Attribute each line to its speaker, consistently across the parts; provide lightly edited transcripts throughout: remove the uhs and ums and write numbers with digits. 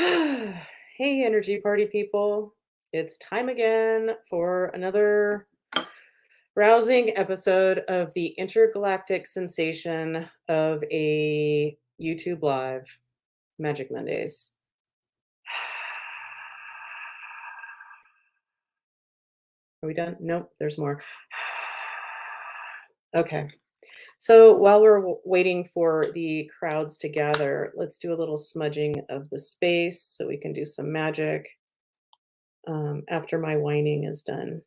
Speaker 1: Hey, energy party people. It's time again for another rousing episode of the intergalactic sensation of a YouTube Live, Magic Mondays. Are we done? Nope, there's more. Okay. So while we're waiting for the crowds to gather, let's do a little smudging of the space so we can do some magic after my whining is done.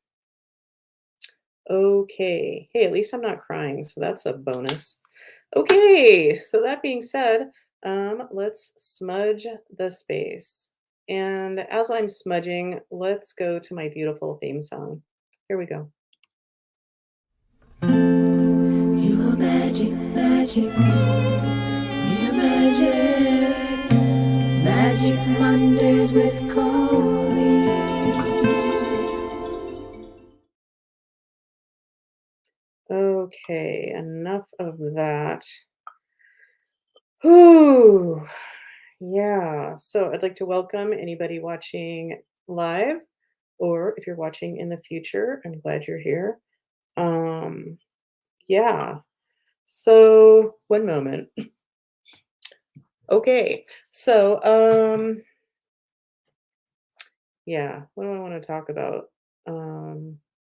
Speaker 1: Okay. Hey, at least I'm not crying, so that's a bonus. Okay, so that being said, let's smudge the space. And as I'm smudging, let's go to my beautiful theme song. Here we go.
Speaker 2: You are magic, magic. We are magic. Magic Mondays with Cody.
Speaker 1: Okay, enough of that. Whew. Yeah, so I'd like to welcome anybody watching live, or if you're watching in the future, I'm glad you're here. Um, yeah, so one moment. Okay, so yeah, what do I want to talk about?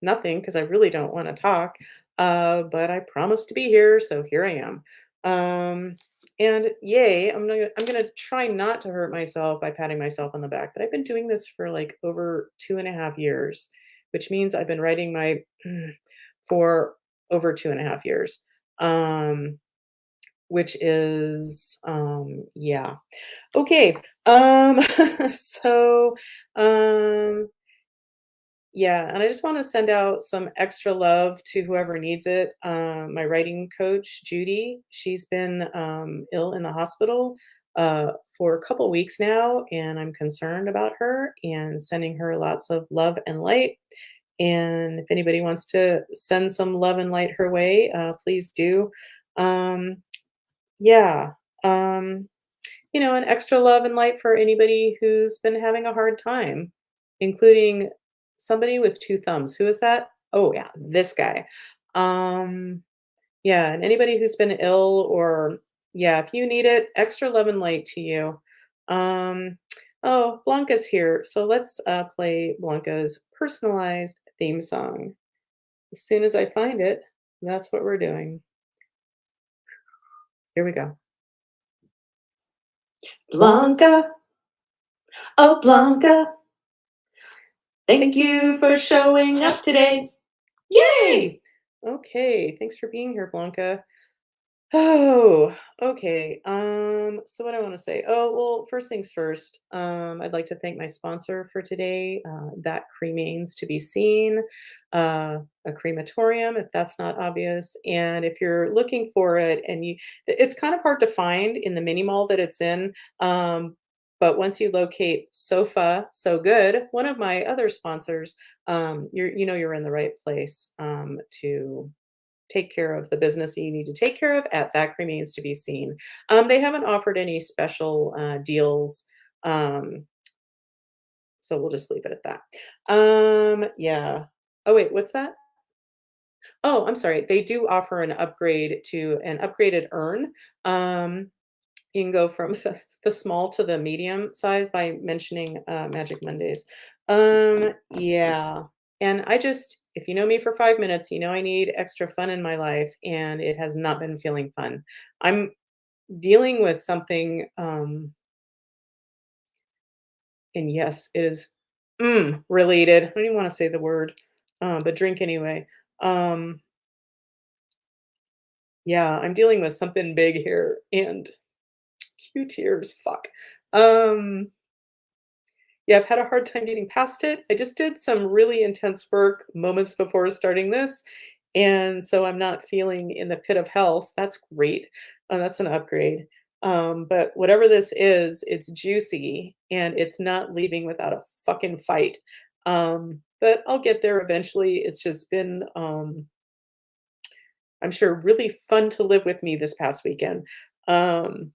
Speaker 1: Nothing, because I really don't want to talk. But I promised to be here, so here I am. And yay, I'm gonna try not to hurt myself by patting myself on the back. But I've been doing this for like over 2.5 years, which means I've been writing my for over 2.5 years. Um, which is yeah. Okay. So um yeah, and I just want to send out some extra love to whoever needs it. My writing coach, Judy, she's been ill in the hospital for a couple weeks now, and I'm concerned about her and sending her lots of love and light. And if anybody wants to send some love and light her way, please do. Um, yeah. Um, and extra love and light for anybody who's been having a hard time, including somebody with 2 thumbs. Who is that? Oh, yeah, this guy. Um, yeah, and anybody who's been ill or yeah, if you need it, extra love and light to you. Um, oh, Blanca's here. So let's play Blanca's personalized theme song. As soon as I find it, that's what we're doing. Here we go. Blanca, oh Blanca, thank you for showing up today. Yay! Okay, thanks for being here, Blanca. Oh, okay. So what I want to say. Oh, well, first things first. I'd like to thank my sponsor for today. That cremains to be seen, a crematorium, if that's not obvious. And if you're looking for it, and it's kind of hard to find in the mini mall that it's in. But once you locate Sofa So Good, one of my other sponsors, you're in the right place to take care of the business that you need to take care of at that remains to be seen. They haven't offered any special deals, um, so we'll just leave it at that. Yeah. Oh wait, what's that? Oh, I'm sorry. They do offer an upgrade to an upgraded urn. Um, you can go from the small to the medium size by mentioning Magic Mondays. Yeah. And if you know me for 5 minutes, you know I need extra fun in my life, and it has not been feeling fun. I'm dealing with something, and yes, it is related. I don't even want to say the word, but drink anyway. Um, yeah, I'm dealing with something big here, and cue tears. Fuck. Um, Yeah, I've had a hard time getting past it. I just did some really intense work moments before starting this, and so I'm not feeling in the pit of hell, so that's great. That's an upgrade. But whatever this is, it's juicy, and it's not leaving without a fucking fight. But I'll get there eventually. It's just been, I'm sure, really fun to live with me this past weekend. Um,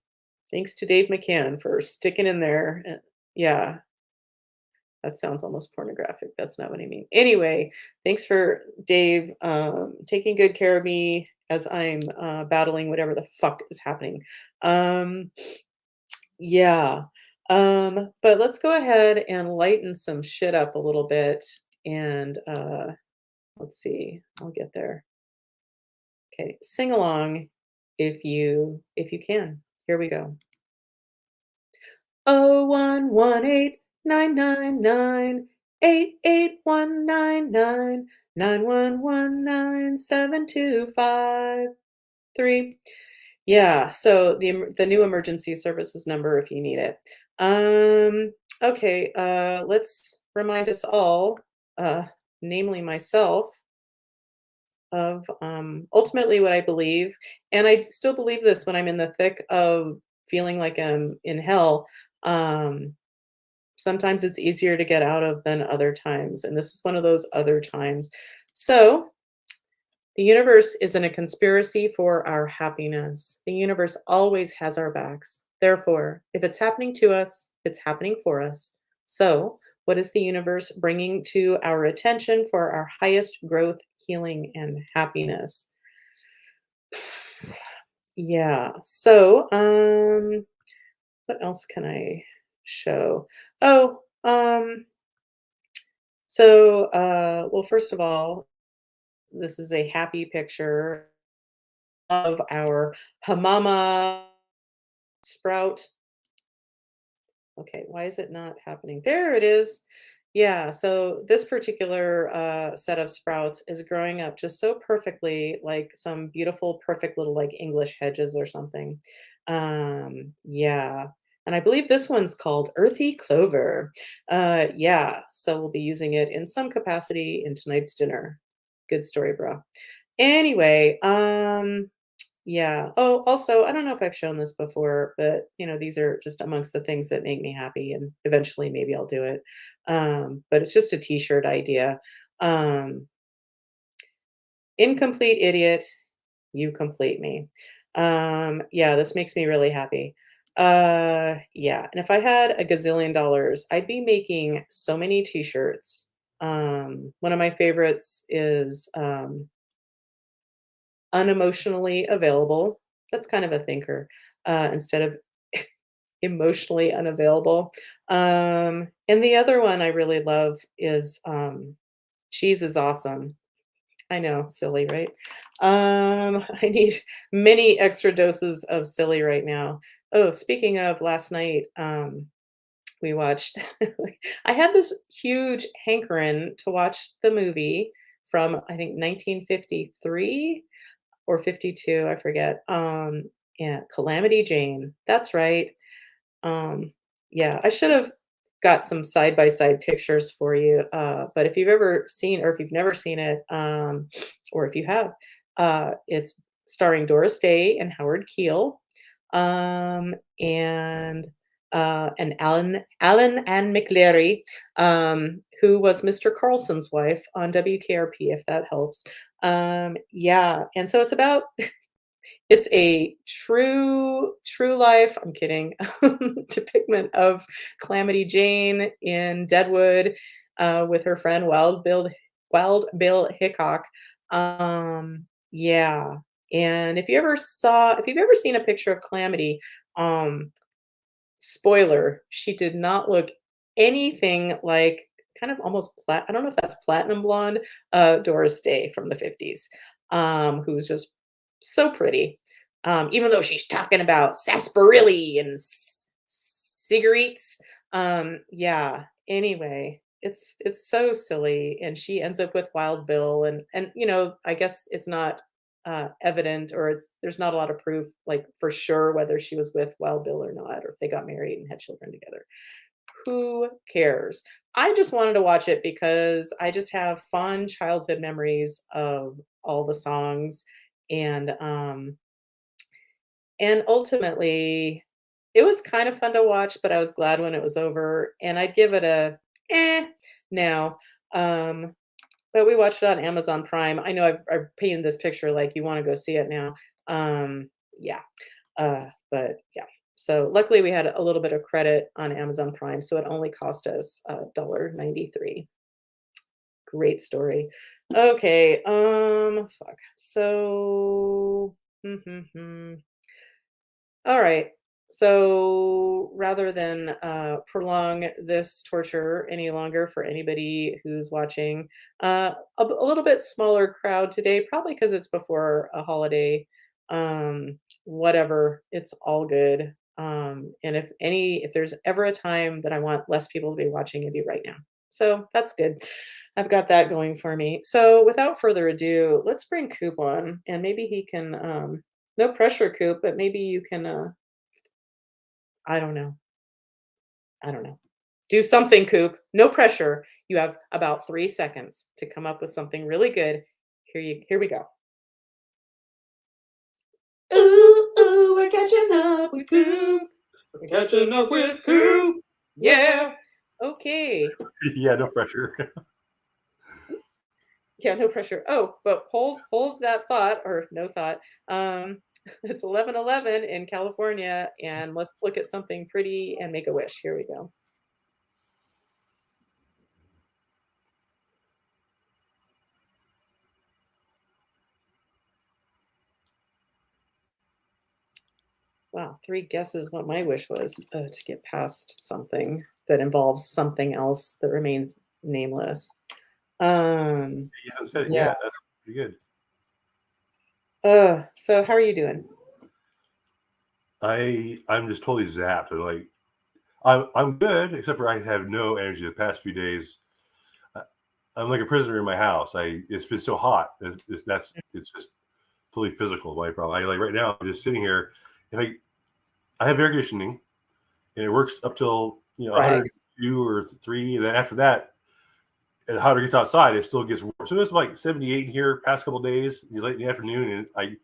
Speaker 1: Thanks to Dave McCann for sticking in there. Yeah, that sounds almost pornographic. That's not what I mean. Anyway, thanks for Dave taking good care of me as I'm battling whatever the fuck is happening. Um, yeah. But let's go ahead and lighten some shit up a little bit. And let's see. I'll get there. Okay, sing along if you can. Here we go. 011899988199725. Yeah, so the new emergency services number if you need it. Okay, let's remind us all, uh, namely myself, of ultimately what I believe. And I still believe this when I'm in the thick of feeling like I'm in hell. Um, Sometimes it's easier to get out of than other times. And this is one of those other times. So, the universe isn't a conspiracy for our happiness. The universe always has our backs. Therefore, if it's happening to us, it's happening for us. So, what is the universe bringing to our attention for our highest growth, healing, and happiness? Yeah. So, what else can I show? Oh, well, first of all, this is a happy picture of our Hamama sprout. Okay, why is it not happening? There it is. Yeah, so this particular set of sprouts is growing up just so perfectly, like some beautiful, perfect little like English hedges or something. Yeah, and I believe this one's called Earthy Clover. Yeah, so we'll be using it in some capacity in tonight's dinner. Good story, bro. Anyway, yeah. Oh, also, I don't know if I've shown this before, but these are just amongst the things that make me happy, and eventually maybe I'll do it. But it's just a t-shirt idea. Um, Incomplete idiot, you complete me. Yeah, this makes me really happy. Yeah, and if I had a gazillion dollars, I'd be making so many t-shirts. One of my favorites is unemotionally available. That's kind of a thinker, instead of emotionally unavailable. And the other one I really love is, cheese is awesome. I know, silly, right? I need many extra doses of silly right now. Oh, speaking of last night, we watched I had this huge hankering to watch the movie from, I think, 1953 or 52, I forget. Yeah, Calamity Jane. That's right. Um, yeah, I should have got some side by side pictures for you. But if you've ever seen, or if you've never seen it, or if you have, it's starring Doris Day and Howard Keel, and Alan and McLeary, who was Mr. Carlson's wife on WKRP, if that helps. Yeah, and so it's a true life, I'm kidding, depiction of Calamity Jane in Deadwood, with her friend Wild Bill Hickok. Yeah, and if you've ever seen a picture of Calamity, um, spoiler, she did not look anything like kind of almost I don't know if that's platinum blonde, Doris Day from the 50s, who was just so pretty. Even though she's talking about sarsaparilla and cigarettes. Yeah. Anyway, it's so silly, and she ends up with Wild Bill, and I guess it's not evident, or there's not a lot of proof, like for sure, whether she was with Wild Bill or not, or if they got married and had children together. Who cares? I just wanted to watch it because I just have fond childhood memories of all the songs, and ultimately it was kind of fun to watch, but I was glad when it was over, and I'd give it a now. Um, but we watched it on Amazon Prime. I know I've painted this picture like you want to go see it now. Yeah. But yeah. So luckily we had a little bit of credit on Amazon Prime, so it only cost us $1.93. Great story. Okay, fuck. So, all right. So rather than prolong this torture any longer for anybody who's watching, a little bit smaller crowd today, probably because it's before a holiday. Whatever, it's all good. And if there's ever a time that I want less people to be watching, it'd be right now. So that's good. I've got that going for me. So without further ado, let's bring Coop on, and maybe he can. No pressure, Coop, but maybe you can. I don't know. I don't know. Do something, Coop. No pressure. You have about 3 seconds to come up with something really good. Here we go. Ooh, ooh, we're catching up with Coop. We're catching up with Coop. Yeah. Okay.
Speaker 3: Yeah, no pressure.
Speaker 1: Yeah, no pressure. Oh, but hold that thought or no thought. Um, it's 11:11 in California, and let's look at something pretty and make a wish. Here we go. Wow, 3 guesses what my wish was, to get past something that involves something else that remains nameless. Um,
Speaker 3: You haven't said it
Speaker 1: yeah.
Speaker 3: yet. That's pretty good.
Speaker 1: So how are you doing?
Speaker 3: I'm just totally zapped. I'm good, except for I have no energy. The past few days, I'm like a prisoner in my house. It's been so hot. It's just totally physical. My problem. Like right now, I'm just sitting here. If I have air conditioning, and it works up till
Speaker 1: Brag.
Speaker 3: 102 or 3, and then after that, and the hotter it gets outside, it still gets warm. So it's like 78 in here past couple of days, late in the afternoon, and I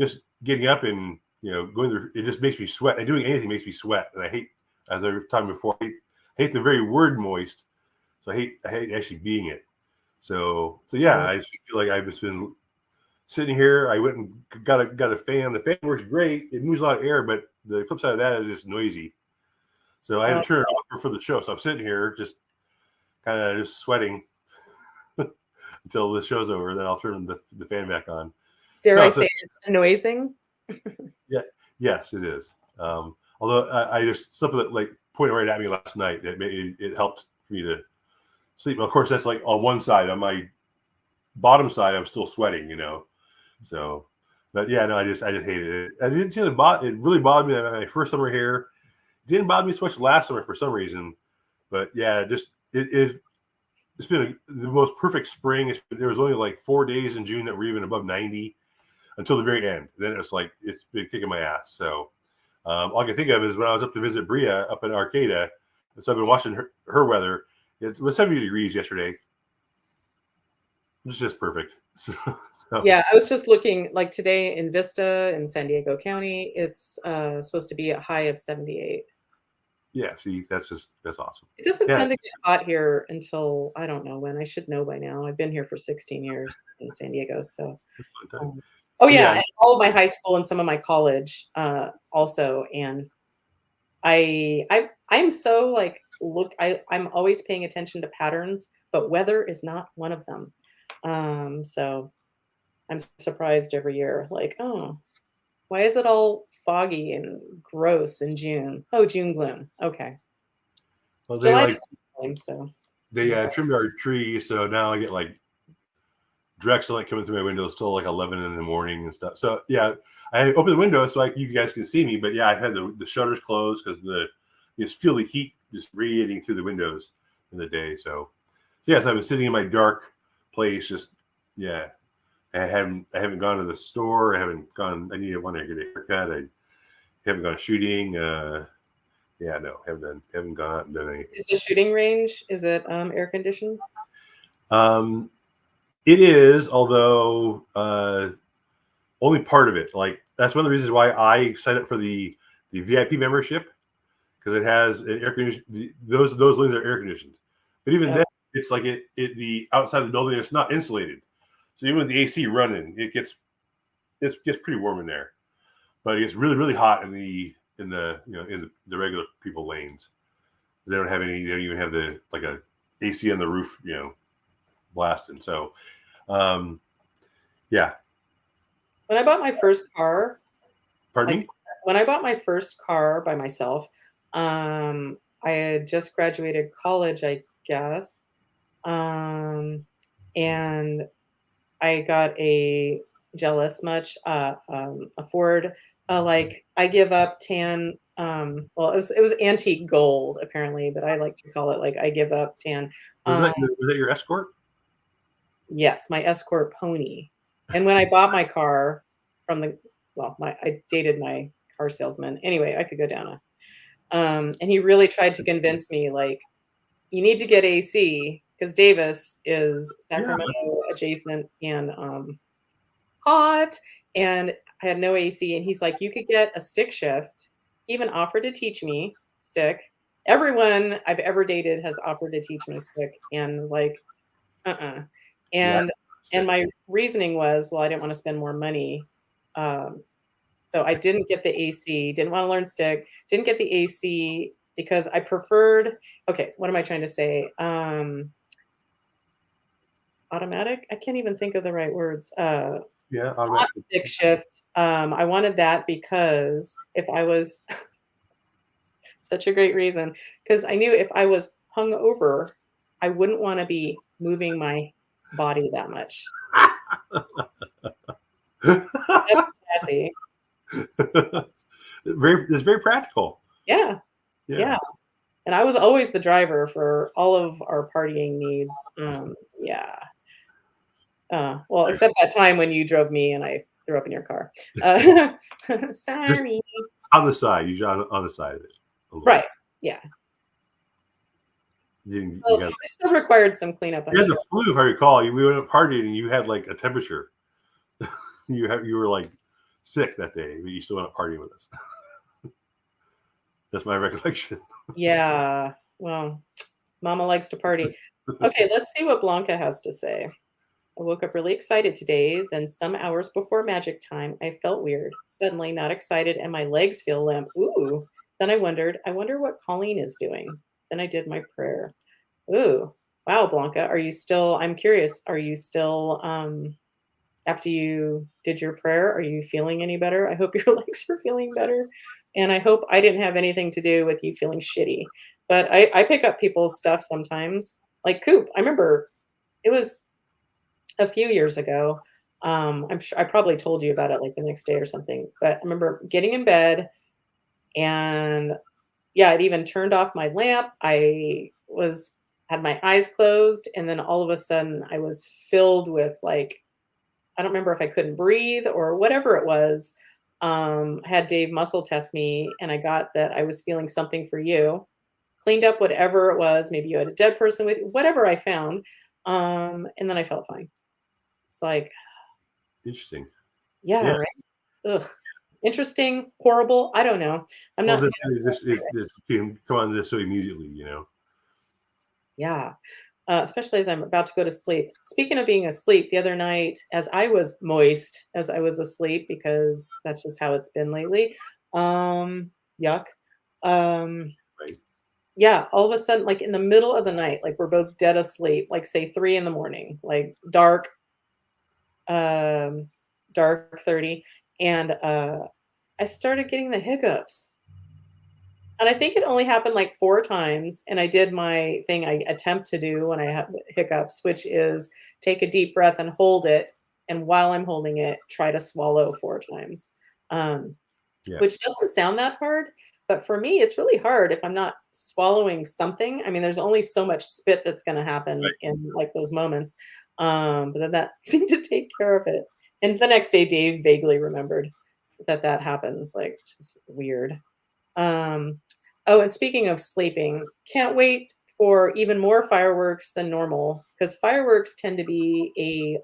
Speaker 3: just getting up and going through. It just makes me sweat. And doing anything makes me sweat, and I hate, as I was talking before, I hate the very word moist. So I hate actually being it. So yeah, I just feel like I've just been sitting here. I went and got a fan. The fan works great. It moves a lot of air, but the flip side of that is it's noisy. So I had to turn it off for the show. So I'm sitting here just kind of just sweating until the show's over. Then I'll turn the fan back on.
Speaker 1: Dare I say it's annoying?
Speaker 3: Yeah. Yes, it is. Although I just something that like pointed right at me last night. It helped for me to sleep. Of course, that's like on one side. On my bottom side, I'm still sweating. So, but yeah, no, I just hated it. I didn't see it really bothered me my first summer here. It didn't bother me so much last summer for some reason. But yeah, it's been the most perfect spring. There was only like 4 days in June that were even above 90 until the very end. Then it's like it's been kicking my ass. So all I can think of is when I was up to visit Bria up in Arcata. So I've been watching her weather. It was 70 degrees yesterday. It's just perfect. So.
Speaker 1: Yeah, I was just looking like today in Vista in San Diego County. It's supposed to be a high of 78.
Speaker 3: Yeah, see, that's awesome.
Speaker 1: It doesn't tend to get hot here until I don't know when. I should know by now. I've been here for 16 years in San Diego, so. Oh yeah, and all of my high school and some of my college also, and I'm so like I'm always paying attention to patterns, but weather is not one of them. So I'm surprised every year, like, oh, why is it all foggy and gross in June? Oh, June gloom. Okay.
Speaker 3: Well,
Speaker 1: July so
Speaker 3: they trimmed our tree, so now I get like direct sunlight coming through my window still like 11 in the morning and stuff. So yeah, I open the window so you guys can see me, but yeah, I've had the shutters closed because you just feel the heat just radiating through the windows in the day. So yes, I've been sitting in my dark place. Just yeah, I haven't gone to the store. I haven't gone. I want to get a haircut. I haven't gone shooting. Yeah, no, haven't gone out and done anything.
Speaker 1: Is the shooting range? Is it air conditioned?
Speaker 3: It is, although only part of it. Like that's one of the reasons why I signed up for the VIP membership, because it has an air conditioning. Those lanes are air conditioned, but even then, it's like the outside of the building. It's not insulated, so even with the AC running, it gets pretty warm in there. But it gets really really hot in the in the in the regular people lanes. They don't have any. They don't even have the like a AC on the roof, blasting. So, yeah.
Speaker 1: When I bought my first car,
Speaker 3: Pardon
Speaker 1: like
Speaker 3: me?
Speaker 1: when I bought my first car by myself, I had just graduated college, I guess. And I got a jealous much a Ford like I give up tan well it was antique gold apparently, but I like to call it like I give up tan. Um
Speaker 3: Was that your escort?
Speaker 1: yes, my Escort pony. And when I bought my car from the I dated my car salesman. Anyway, I could go down a and he really tried to convince me like you need to get AC because Davis is
Speaker 3: Yeah.
Speaker 1: Sacramento adjacent and hot, and I had no AC, and he's like, "You could get a stick shift." He even offered to teach me stick. Everyone I've ever dated has offered to teach me stick, and like, uh-uh.
Speaker 3: Yeah.
Speaker 1: And my reasoning was, well, I didn't want to spend more money. Um, so I didn't get the AC, didn't want to learn stick, didn't get the AC because I preferred, okay, what am I trying to say? Automatic? I can't even think of the right words.
Speaker 3: Yeah.
Speaker 1: Not stick shift. I wanted that because if I was such a great reason, because I knew if I was hung over, I wouldn't want to be moving my body that much. That's classy.
Speaker 3: It's very practical.
Speaker 1: Yeah,
Speaker 3: Yeah.
Speaker 1: yeah. And I was always the driver for all of our partying needs. Yeah. Well, except that time when you drove me and I threw up in your car.
Speaker 3: Just
Speaker 1: Sorry.
Speaker 3: on the side. You on the side of it. A little
Speaker 1: Right. Yeah.
Speaker 3: bit.
Speaker 1: Still, it still required some cleanup. I'm
Speaker 3: You had
Speaker 1: sure.
Speaker 3: the flu, if I recall. We went out partying and you had like a temperature. You were like sick that day, but you still went out partying with us. That's my recollection.
Speaker 1: Yeah. Well, Mama likes to party. Okay, let's see what Blanca has to say. I woke up really excited today. Then, some hours before magic time, I felt weird. Suddenly, not excited, and my legs feel limp. Ooh. Then I wonder what Colleen is doing. Then I did my prayer. Ooh. Wow, Blanca. Are you still, I'm curious, are you still, after you did your prayer, are you feeling any better? I hope your legs are feeling better. And I hope I didn't have anything to do with you feeling shitty. But I pick up people's stuff sometimes. Like Coop. I remember it was a few years ago. I'm sure I probably told you about it like the next day or something. But I remember getting in bed and yeah, it even turned off my lamp. I was had my eyes closed, and then all of a sudden I was filled with like I don't remember if I couldn't breathe or whatever it was. I had Dave muscle test me, and I got that I was feeling something for you. Cleaned up whatever it was. Maybe you had a dead person with you, whatever I found, and then I felt fine. It's like,
Speaker 3: Interesting.
Speaker 1: yeah,
Speaker 3: Yeah.
Speaker 1: right. Ugh, interesting, horrible. I don't know. I'm
Speaker 3: Well,
Speaker 1: not.
Speaker 3: it can come on this so immediately,
Speaker 1: Yeah. Especially as I'm about to go to sleep. Speaking of being asleep, the other night, as I was moist, as I was asleep, because that's just how it's been lately. Yuck. Um,
Speaker 3: Right?
Speaker 1: yeah, all of a sudden, like in the middle of the night, like we're both dead asleep, like say 3 in the morning, like um, dark 30, and I started getting the hiccups. And I think it only happened like 4 times, and I did my thing I attempt to do when I have hiccups, which is take a deep breath and hold it, and while I'm holding it, try to swallow 4 times, um,
Speaker 3: Yeah.
Speaker 1: which doesn't sound that hard, but for me, it's really hard if I'm not swallowing something. I mean, there's only so much spit that's gonna happen
Speaker 3: Right.
Speaker 1: in, like, those moments, but then that seemed to take care of it, and the next day, Dave vaguely remembered that that happens, like, it's just weird. Um, oh, and speaking of sleeping, can't wait for even more fireworks than normal because fireworks tend to be a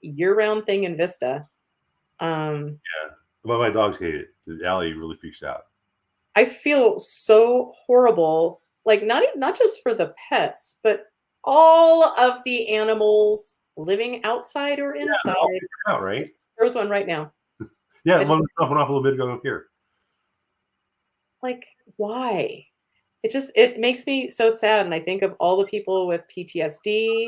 Speaker 1: year-round thing in Vista. Um,
Speaker 3: Well, my dogs hate it. Allie really freaks out.
Speaker 1: I feel so horrible, like not just for the pets, but all of the animals living outside or
Speaker 3: Yeah,
Speaker 1: inside.
Speaker 3: they're all freaking out, right?
Speaker 1: There's one right now.
Speaker 3: Yeah,
Speaker 1: I
Speaker 3: one
Speaker 1: just
Speaker 3: went off a little bit ago up here.
Speaker 1: Like, why? It makes me so sad, and I think of all the people with PTSD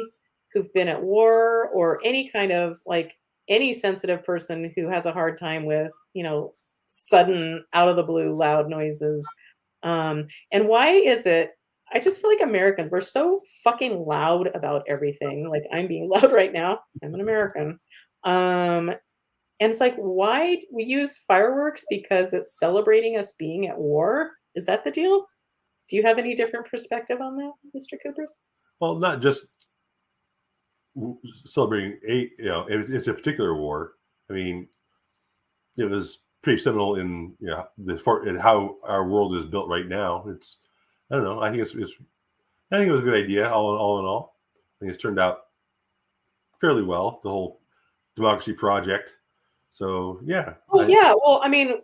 Speaker 1: who've been at war or any kind of like any sensitive person who has a hard time with, sudden out of the blue loud noises. And why is it I just feel like Americans, we're so fucking loud about everything. Like I'm being loud right now. I'm an American. Um, and it's like, why we use fireworks because it's celebrating us being at war? Is that the deal? Do you have any different perspective on that, Mr. Coopers?
Speaker 3: Well, not just celebrating it's a particular war. I mean, it was pretty seminal in in how our world is built right now. I don't know. I think I think it was a good idea all in all. I think it's turned out fairly well. The whole democracy project. So yeah,
Speaker 1: Well, yeah. Well, I mean,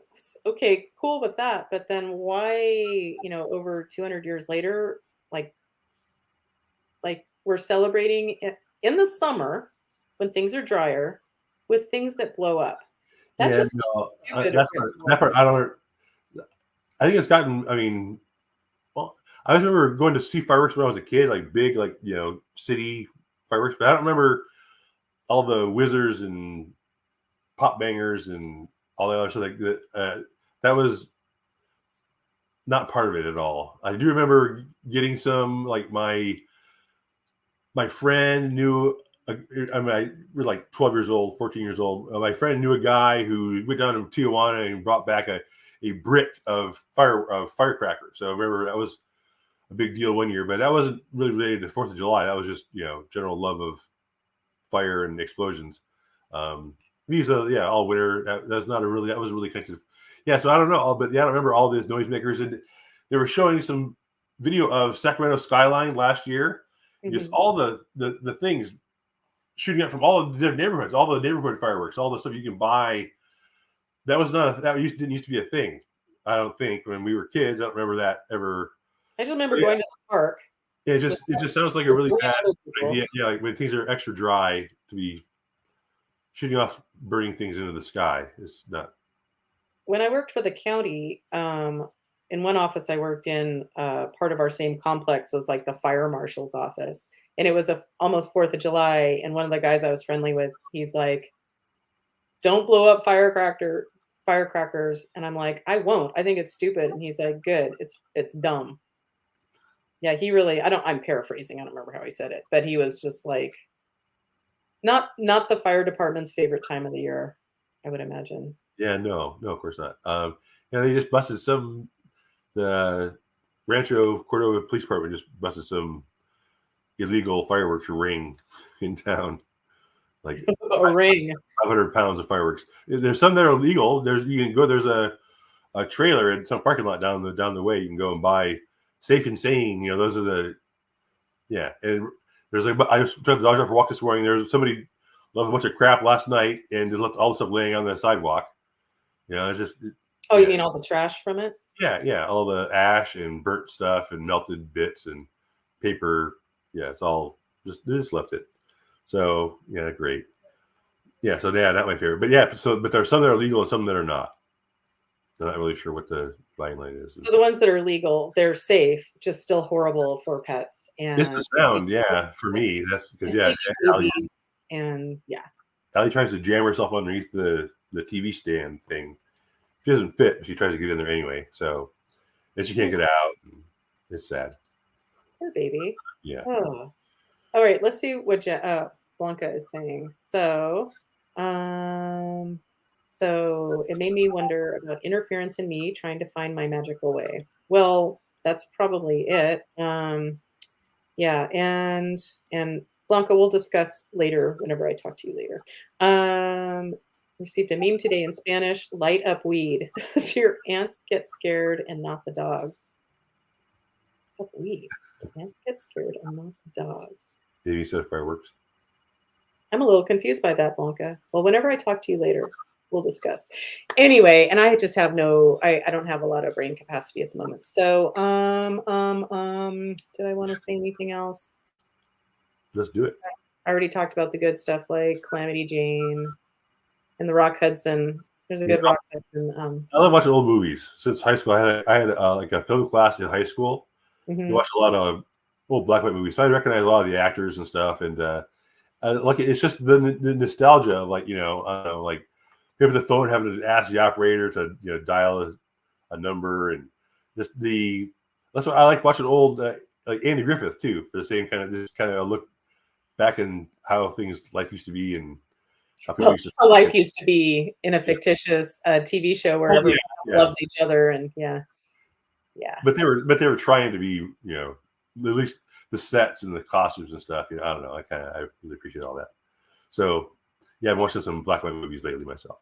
Speaker 1: okay, cool with that. But then why, over 200 years later, like, we're celebrating in the summer when things are drier with things that blow up. That
Speaker 3: yeah.
Speaker 1: just
Speaker 3: No,
Speaker 1: stupid.
Speaker 3: that part. I don't. I think it's gotten. I mean, well, I always remember going to see fireworks when I was a kid, like big, like city fireworks. But I don't remember all the whizzers and pop bangers and all that other stuff. Like that was not part of it at all. I do remember getting some. Like my friend knew. I mean, we're like 12 years old, 14 years old. My friend knew a guy who went down to Tijuana and brought back a brick of firecrackers. So I remember that was a big deal one year, but that wasn't really related to 4th of July. That was just general love of fire and explosions. These all winter. That was really connected. Yeah, so I don't know, but yeah, I remember all these noisemakers, and they were showing some video of Sacramento skyline last year. Just all the things shooting up from all the different neighborhoods, all the neighborhood fireworks, all the stuff you can buy. Didn't used to be a thing. I don't think when we were kids. I don't remember that ever.
Speaker 1: I just remember going to the park.
Speaker 3: It just sounds like a really bad idea. Yeah, like when things are extra dry to be shooting off burning things into the sky. It's not.
Speaker 1: When I worked for the county, in one office I worked in, part of our same complex was like the fire marshal's office, and it was almost 4th of July, and one of the guys I was friendly with, he's like, "Don't blow up firecrackers," and I'm like, "I won't. I think it's stupid." And he's like, "Good. It's dumb." Yeah, he really. I'm paraphrasing. I don't remember how he said it, but he was just like, not the fire department's favorite time of the year, I would imagine.
Speaker 3: Yeah, no, of course not. They just busted the Rancho Cordova Police Department just busted some illegal fireworks ring in town, like
Speaker 1: A ring.
Speaker 3: 500 pounds of fireworks. There's some that are legal. You can go. There's a trailer in some parking lot down the way. You can go and buy Safe and Sane. Those are and there's like I just took the dog for a walk this morning. There's somebody left a bunch of crap last night and just left all the stuff laying on the sidewalk. It's just.
Speaker 1: Oh, you mean all the trash from it?
Speaker 3: Yeah, all the ash and burnt stuff and melted bits and paper. Yeah, it's all they just left it. So yeah, great. Yeah, so yeah, that's my favorite. But yeah, but there's some that are legal and some that are not. I'm not really sure what the line is.
Speaker 1: So the ones that are legal, they're safe, just still horrible for pets. And
Speaker 3: just the sound, for me, that's because Allie tries to jam herself underneath the TV stand thing. She doesn't fit, but she tries to get in there anyway. So then she can't get out. It's sad.
Speaker 1: Poor baby.
Speaker 3: Yeah.
Speaker 1: Oh. All right. Let's see what Blanca is saying. So it made me wonder about interference in me trying to find my magical way. Well, that's probably it. Yeah, and Blanca, we'll discuss later whenever I talk to you later. Received a meme today in Spanish, light up weed. So your ants get scared and not the dogs. Up weeds. Ants get scared and not the dogs.
Speaker 3: Maybe you said fireworks.
Speaker 1: I'm a little confused by that, Blanca. Well, whenever I talk to you later, we'll discuss. Anyway, and I just have I don't have a lot of brain capacity at the moment. So, did I want to say anything else?
Speaker 3: Let's do it.
Speaker 1: I already talked about the good stuff like Calamity Jane and the Rock Hudson There's a
Speaker 3: Yeah,
Speaker 1: good rock person.
Speaker 3: I love watching old movies. Since high school, I had like a film class in high school. We
Speaker 1: Mhm.
Speaker 3: watched a lot of old black and white movies, so I recognize a lot of the actors and stuff. And like it's just the nostalgia of like I don't know, like picking up the phone, having to ask the operator to dial a number, and just the that's what I like watching old like Andy Griffith too, for the same kind of just kind of look back in how life used to be, and how people
Speaker 1: Well,
Speaker 3: used to
Speaker 1: how
Speaker 3: talk.
Speaker 1: life used to be in a
Speaker 3: Yeah.
Speaker 1: fictitious TV show where
Speaker 3: Well,
Speaker 1: everyone
Speaker 3: yeah.
Speaker 1: loves each other, and yeah.
Speaker 3: But they were trying to be, at least the sets and the costumes and stuff. I don't know. I really appreciate all that. So yeah, I'm watching some black and white movies lately myself.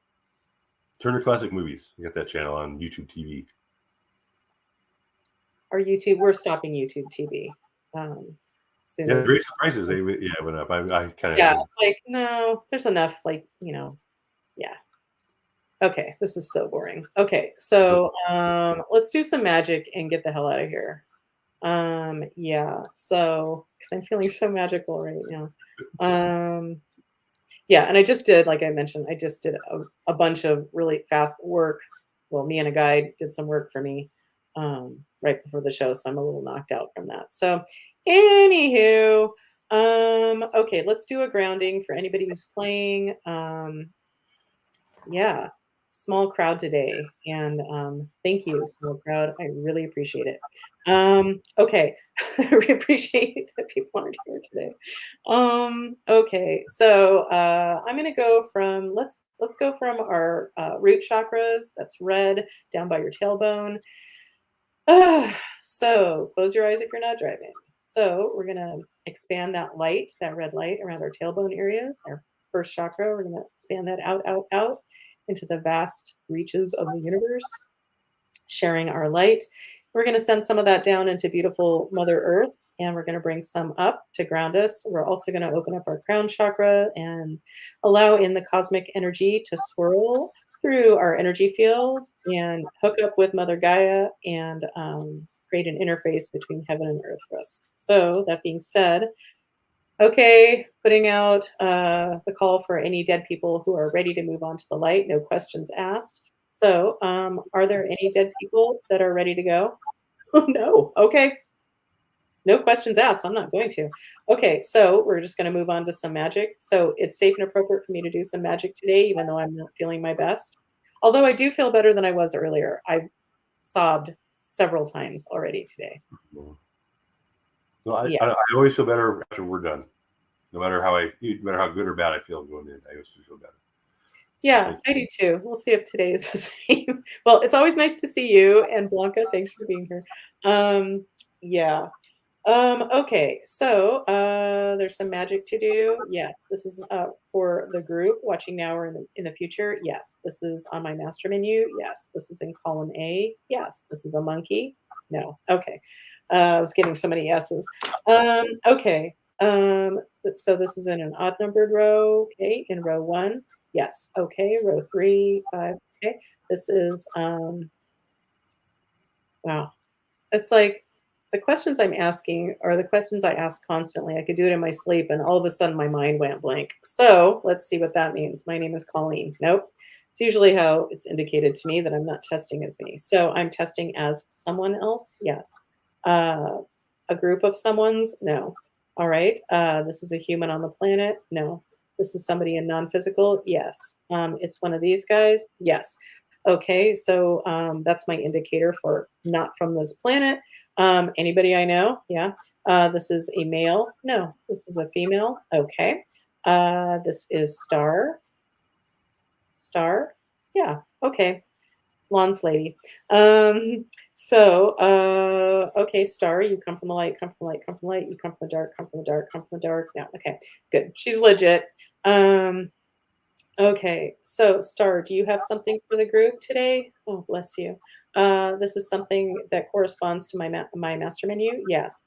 Speaker 3: Turner Classic Movies. You got that channel on YouTube TV.
Speaker 1: Our YouTube, we're stopping YouTube TV. Soon
Speaker 3: Yeah,
Speaker 1: as
Speaker 3: Great Surprises. They went up. I kind
Speaker 1: yeah,
Speaker 3: of
Speaker 1: it's like no, there's enough. Like yeah. Okay, this is so boring. Okay, so let's do some magic and get the hell out of here. Yeah, so because I'm feeling so magical right now. Yeah, and I just did, like I mentioned, I just did a bunch of really fast work. Well, me and a guy did some work for me right before the show, so I'm a little knocked out from that. So, anywho, okay, let's do a grounding for anybody who's playing. Yeah, small crowd today, and thank you, small crowd. I really appreciate it. Okay, I really appreciate that people aren't here today. Okay, so I'm gonna go from let's go from our root chakras. That's red down by your tailbone. So close your eyes if you're not driving. So we're gonna expand that light, that red light around our tailbone areas, our first chakra. We're gonna expand that out, out, out into the vast reaches of the universe, sharing our light. We're gonna send some of that down into beautiful Mother Earth, and we're gonna bring some up to ground us. We're also gonna open up our crown chakra and allow in the cosmic energy to swirl through our energy fields and hook up with Mother Gaia and create an interface between heaven and earth for us. So, that being said, okay, putting out the call for any dead people who are ready to move on to the light, no questions asked. So, are there any dead people that are ready to go? No. Okay. No questions asked. I'm not going to. Okay, so we're just going to move on to some magic. So it's safe and appropriate for me to do some magic today, even though I'm not feeling my best. Although I do feel better than I was earlier. I've sobbed several times already today.
Speaker 3: No,
Speaker 1: Yeah.
Speaker 3: I always feel better after we're done. No matter how good or bad I feel going in, I always feel better.
Speaker 1: Yeah, I do too. We'll see if today is the same. Well, it's always nice to see you, and Blanca, thanks for being here. Yeah. Okay, so there's some magic to do. Yes, this is for the group watching now or in the future. Yes, this is on my master menu. Yes, this is in column A. Yes, this is a monkey. No, okay. I was getting so many yeses. Okay, so this is in an odd numbered row. Okay, in row 1. Yes, okay. Row 3, 5. Okay, this is wow. It's like the questions I'm asking are the questions I ask constantly. I could do it in my sleep, and all of a sudden my mind went blank. So let's see what that means. My name is Colleen. Nope. It's usually how it's indicated to me that I'm not testing as me. So I'm testing as someone else. Yes. A group of someone's. No. All right. This is a human on the planet. No. This is somebody in non-physical. Yes. It's one of these guys. Yes. Okay, so that's my indicator for not from this planet. Anybody I know? Yeah. This is a male. No, this is a female. Okay. This is Star. Star. Yeah. Okay. Lawns lady. Okay, Star, you come from the light, come from the light, come from the light, you come from the dark, come from the dark, come from the dark. Yeah. Okay. Good. She's legit. Okay, so Star, do you have something for the group today? Oh, bless you. This is something that corresponds to my master menu. Yes.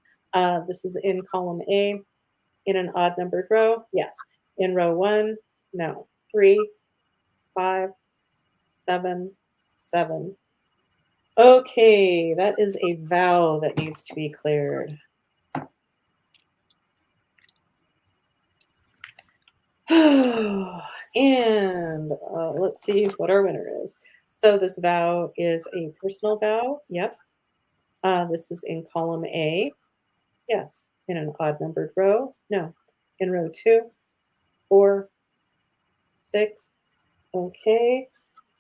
Speaker 1: This is in column A, in an odd numbered row. Yes. In row 1, no. 3, 5, 7, 7. Okay, that is a vow that needs to be cleared. And let's see what our winner is. So this vow is a personal vow. Yep. This is in column A. Yes. In an odd numbered row. No. In row 2, 4, 6. Okay.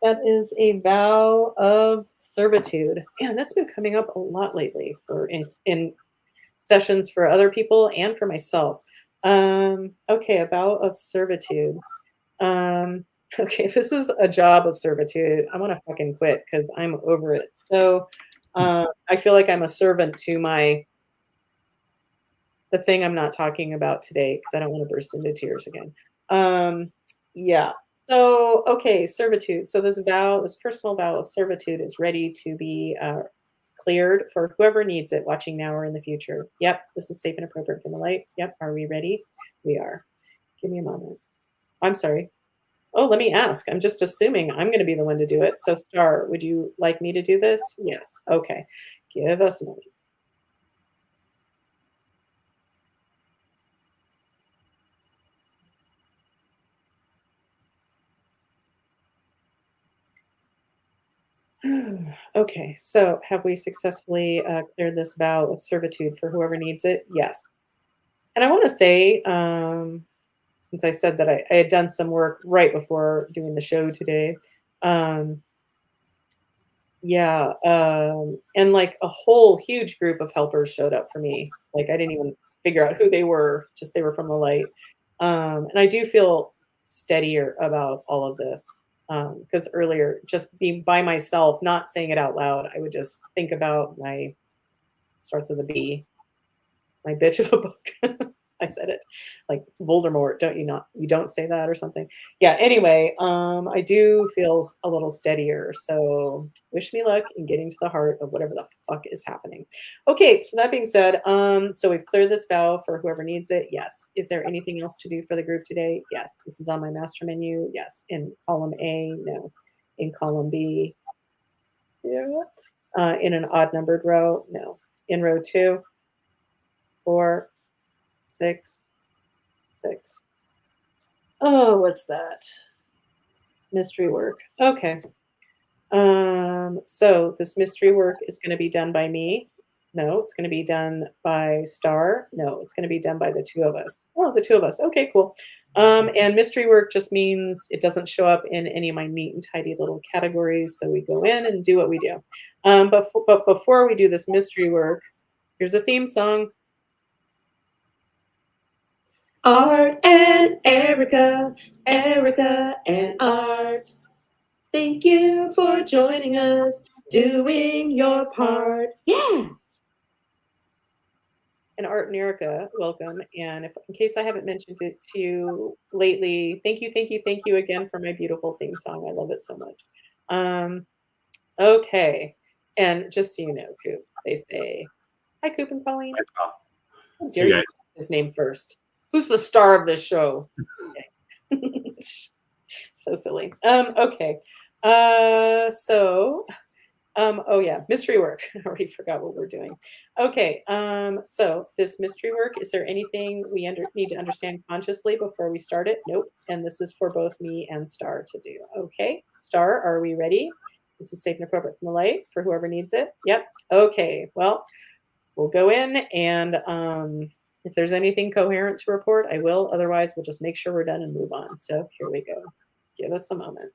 Speaker 1: That is a vow of servitude. And that's been coming up a lot lately for in sessions for other people and for myself. Okay, a vow of servitude. Um, okay, if this is a job of servitude, I want to fucking quit because I'm over it. So I feel like I'm a servant to the thing I'm not talking about today because I don't want to burst into tears again. Yeah. So okay, servitude. So this personal vow of servitude is ready to be cleared for whoever needs it, watching now or in the future. Yep, this is safe and appropriate from the light. Yep, are we ready? We are. Give me a moment. I'm sorry. Oh, let me ask. I'm just assuming I'm going to be the one to do it. So, Star, would you like me to do this? Yes. Okay. Give us a moment. Okay. So, have we successfully cleared this vow of servitude for whoever needs it? Yes. And I want to say, since I said that I had done some work right before doing the show today, um, yeah, and, like, a whole huge group of helpers showed up for me. Like, I didn't even figure out who they were, just they were from the light. And I do feel steadier about all of this, because earlier, just being by myself, not saying it out loud, I would just think about my starts with a B, my bitch of a book. I said it like Voldemort. You don't say that or something. Yeah. Anyway, I do feel a little steadier. So wish me luck in getting to the heart of whatever the fuck is happening. Okay. So that being said, so we've cleared this vow for whoever needs it. Yes. Is there anything else to do for the group today? Yes. This is on my master menu. Yes. In column A, no. In column B, yeah. In an odd numbered row, no. In row 2, 4, 6, 6. Oh, what's that? Mystery work. Okay. So this mystery work is going to be done by me. No, it's going to be done by Star. No, it's going to be done by the two of us. Oh, the two of us. Okay, cool. And mystery work just means it doesn't show up in any of my neat and tidy little categories. So we go in and do what we do. But before we do this mystery work, here's a theme song. Art and Erica, Erica and Art. Thank you for joining us, doing your part. Yeah. And Art and Erica, welcome. And if, in case I haven't mentioned it to you lately, thank you again for my beautiful theme song. I love it so much. Okay. And just so you know, Coop, they say, hi, Coop and Colleen. How dare you say his name first? Who's the star of this show? Okay. So silly. Okay. Oh yeah, mystery work. I already forgot what we're doing. Okay. So this mystery work, is there anything we need to understand consciously before we start it? Nope. And this is for both me and Star to do. Okay. Star, are we ready? This is safe and appropriate from the light for whoever needs it. Yep. Okay. Well, we'll go in and if there's anything coherent to report, I will. Otherwise, we'll just make sure we're done and move on. So here we go. Give us a moment.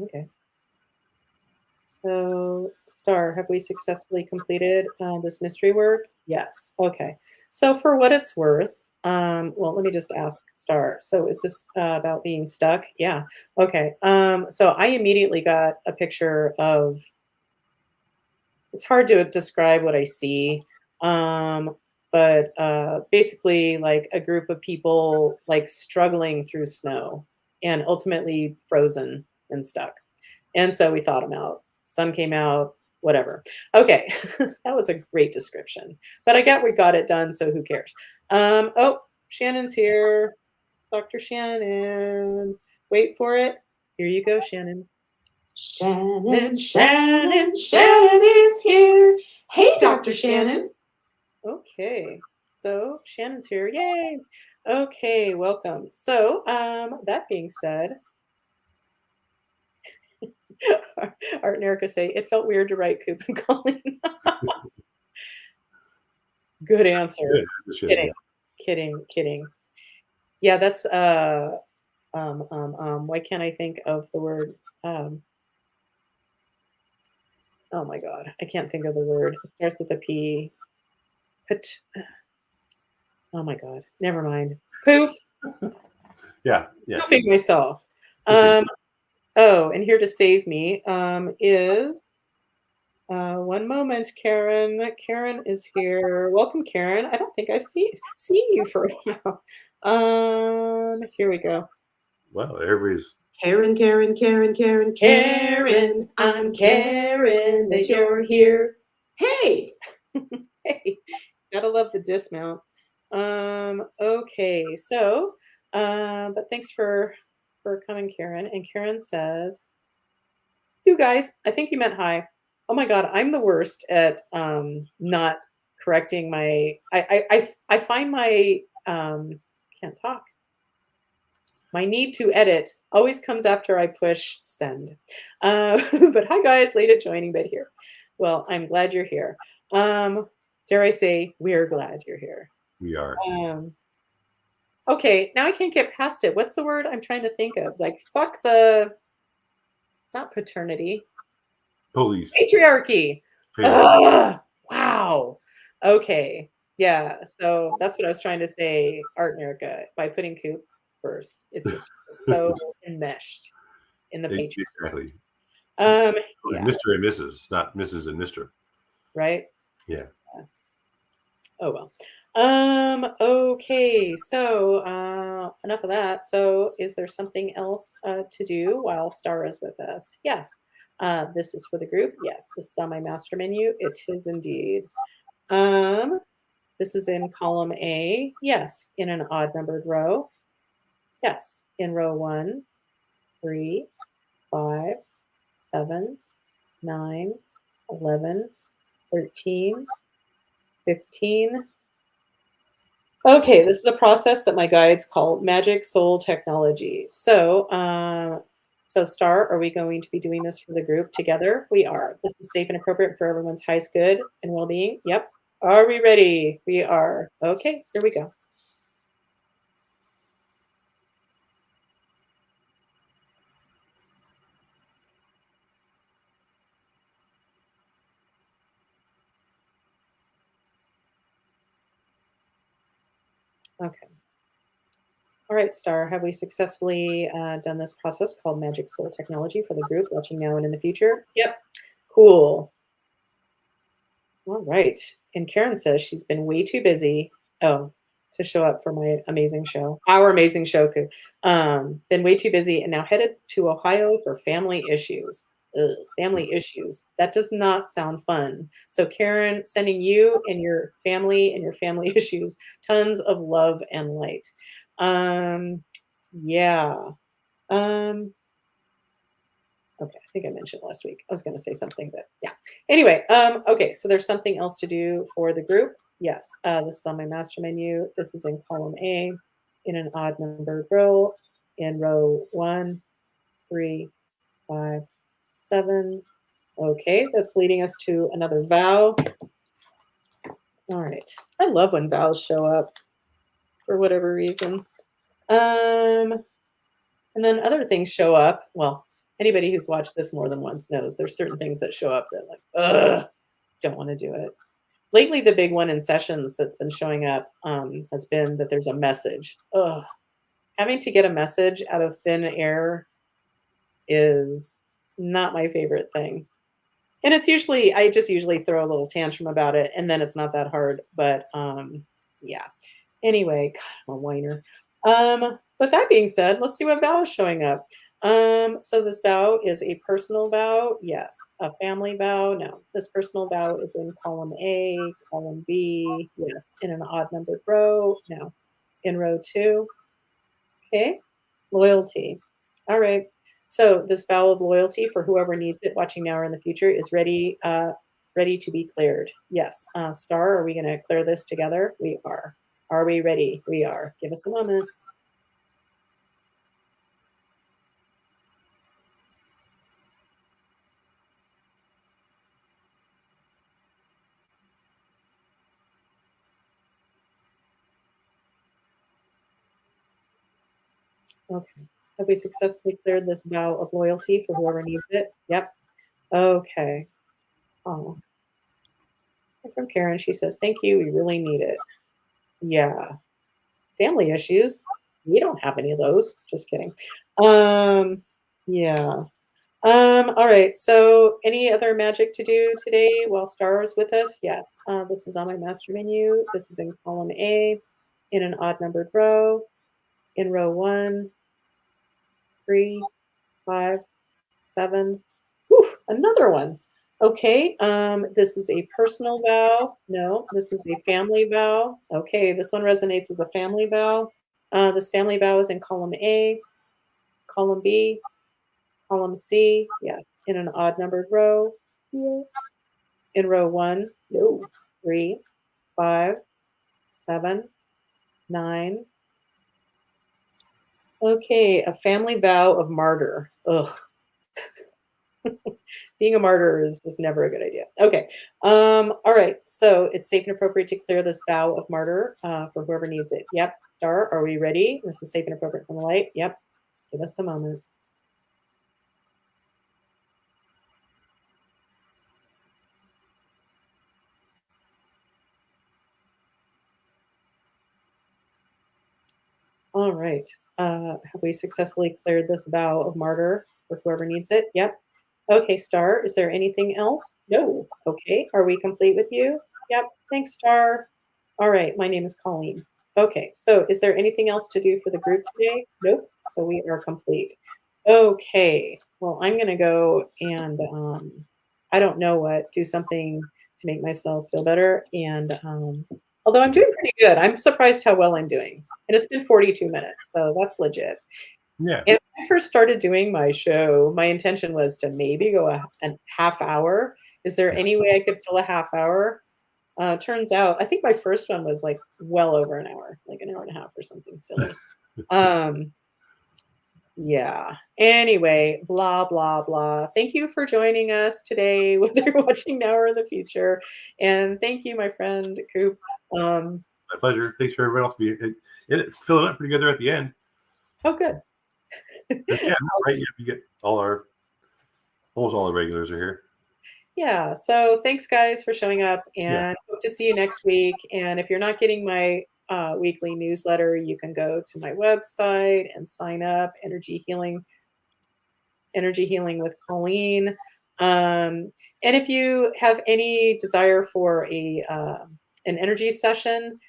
Speaker 1: Okay. So, Star, have we successfully completed this mystery work? Yes. Okay. So, for what it's worth, well, let me just ask Star. So, is this about being stuck? Yeah. Okay. So, I immediately got a picture of, it's hard to describe what I see, but basically, like a group of people like struggling through snow and ultimately frozen and stuck. And so we thought them out. Some came out whatever. Okay, that was a great description. But I get we got it done, so who cares? Oh, Shannon's here. Dr. Shannon. Wait for it. Here you go, Shannon. Shannon is here. Hey, Dr. Shannon. Okay, so Shannon's here. Yay. Okay, welcome. So, that being said, Art and Erica say, it felt weird to write Coop and Colleen. Good answer. Kidding, kidding. Yeah, that's, why can't I think of the word, oh my God, I can't think of the word. It starts with a P. Oh my God, never mind. Poof.
Speaker 3: Yeah.
Speaker 1: Poofing myself. Oh, and here to save me is one moment, Karen. Karen is here. Welcome, Karen. I don't think I've seen you for a while. Here we go.
Speaker 3: Wow, everybody's
Speaker 1: Karen. I'm Karen. That you're here. Hey. Hey. Gotta love the dismount. Okay, so but thanks for coming, Karen. And Karen says, you guys, I think you meant hi. Oh my God, I'm the worst at not correcting my I find my can't talk. My need to edit always comes after I push send. But hi guys, late at joining, but here. Well, I'm glad you're here. Dare I say, we're glad you're here.
Speaker 3: we are.
Speaker 1: Okay, now I can't get past it. What's the word I'm trying to think of? It's like, fuck the, it's not paternity.
Speaker 3: Police.
Speaker 1: Patriarchy. Ugh, wow. Okay. Yeah. So that's what I was trying to say, Art and Erica, by putting Coop first. It's just so enmeshed in the patriarchy.
Speaker 3: Exactly.
Speaker 1: Yeah.
Speaker 3: Mr. and Mrs., not Mrs. and Mr.
Speaker 1: Right?
Speaker 3: Yeah.
Speaker 1: Oh well. Okay, so enough of that. So is there something else to do while Star is with us? Yes. This is for the group. Yes, this is on my master menu. It is indeed. This is in column A. Yes, in an odd numbered row. Yes, in row 1, 3, 5, 7, 9, 11, 13, 15. Okay, this is a process that my guides call magic soul technology. So, Star, are we going to be doing this for the group together? We are. This is safe and appropriate for everyone's highest good and well-being. Yep. Are we ready? We are. Okay, here we go. Okay. All right, Star, have we successfully done this process called Magic Soul Technology for the group watching now and in the future? Yep. Cool. All right. And Karen says she's been way too busy. Oh, to show up for my amazing show, our amazing show. Been way too busy and now headed to Ohio for family issues. Ugh, family issues. That does not sound fun. So Karen, sending you and your family issues tons of love and light. Yeah. Okay, I think I mentioned last week. I was going to say something, but yeah. Anyway, okay, so there's something else to do for the group. Yes, this is on my master menu. This is in column A, in an odd numbered row, in row 1, 3, 5, 7. Okay, that's leading us to another vow. All right, I love when vows show up for whatever reason. And then other things show up. Well, anybody who's watched this more than once knows there's certain things that show up that like, ugh, don't want to do it. Lately, the big one in sessions that's been showing up has been that there's a message. Ugh. Having to get a message out of thin air is not my favorite thing. And it's usually, I just usually throw a little tantrum about it, and then it's not that hard. But yeah. Anyway, God, I'm a whiner. But that being said, let's see what vow is showing up. So this vow is a personal vow. Yes. A family vow. No. This personal vow is in column A, column B. Yes. In an odd numbered row. No. In row 2. Okay. Loyalty. All right. So this vow of loyalty for whoever needs it, watching now or in the future, is ready. It's ready to be cleared. Yes. Star, are we going to clear this together? We are. Are we ready? We are. Give us a moment. Okay. Have we successfully cleared this vow of loyalty for whoever needs it? Yep. Okay. Oh. From Karen, she says, thank you. We really need it. Yeah. Family issues. We don't have any of those. Just kidding. Yeah. All right. So any other magic to do today while Star is with us? Yes. This is on my master menu. This is in column A in an odd numbered row. In row 1, 3, 5, 7. Whew, another one. Okay, this is a personal vow. No, this is a family vow. Okay, this one resonates as a family vow. This family vow is in column A, column B, column C. Yes, in an odd numbered row. Yeah. In row 1, no, 3, 5, 7, 9. Okay, a family vow of martyr. Ugh. Being a martyr is just never a good idea. Okay. All right. So it's safe and appropriate to clear this vow of martyr for whoever needs it. Yep. Star, are we ready? This is safe and appropriate from the light. Yep. Give us a moment. All right. Have we successfully cleared this vow of martyr for whoever needs it? Yep. Okay, Star, is there anything else? No. Okay. Are we complete with you? Yep. Thanks, Star. All right. My name is Colleen. Okay. So is there anything else to do for the group today? Nope. So we are complete. Okay. Well, I'm going to go and I don't know what, do something to make myself feel better. And although I'm doing pretty good, I'm surprised how well I'm doing. And it's been 42 minutes, so that's legit.
Speaker 3: Yeah.
Speaker 1: And when I first started doing my show, my intention was to maybe go a half hour. Is there any way I could fill a half hour? Turns out, I think my first one was like well over an hour, like an hour and a half or something silly. Yeah. Anyway, blah, blah, blah. Thank you for joining us today, whether you're watching now or in the future. And thank you, my friend Koop.
Speaker 3: My pleasure. Thanks for everyone else being filling up pretty good there at the end.
Speaker 1: Oh, good.
Speaker 3: Yeah, right. You get almost all the regulars are here.
Speaker 1: Yeah. So thanks, guys, for showing up, and hope to see you next week. And if you're not getting my weekly newsletter, you can go to my website and sign up. Energy healing with Colleen. And if you have any desire for an energy session,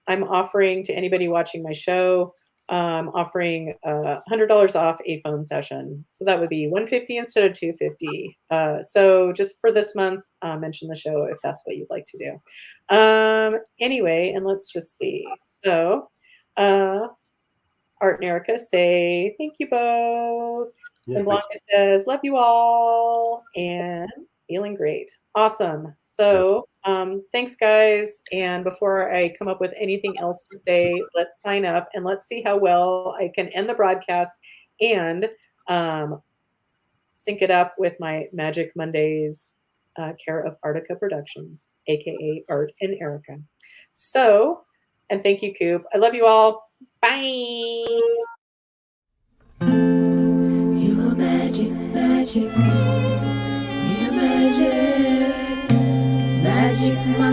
Speaker 1: I'm offering to anybody watching my show, offering $100 off a phone session. So that would be $150 instead of $250. So just for this month, mention the show if that's what you'd like to do. Anyway, and let's just see. So Art and Erica say, thank you both.
Speaker 3: Yeah,
Speaker 1: and Blanca says, love you all, and feeling great. Awesome. So thanks, guys. And before I come up with anything else to say, let's sign up and let's see how well I can end the broadcast and sync it up with my Magic Mondays care of Artica Productions, aka Art and Erica. So, and thank you, Koop. I love you all. Bye.
Speaker 2: You are magic, magic. We are magic. Magic Monday.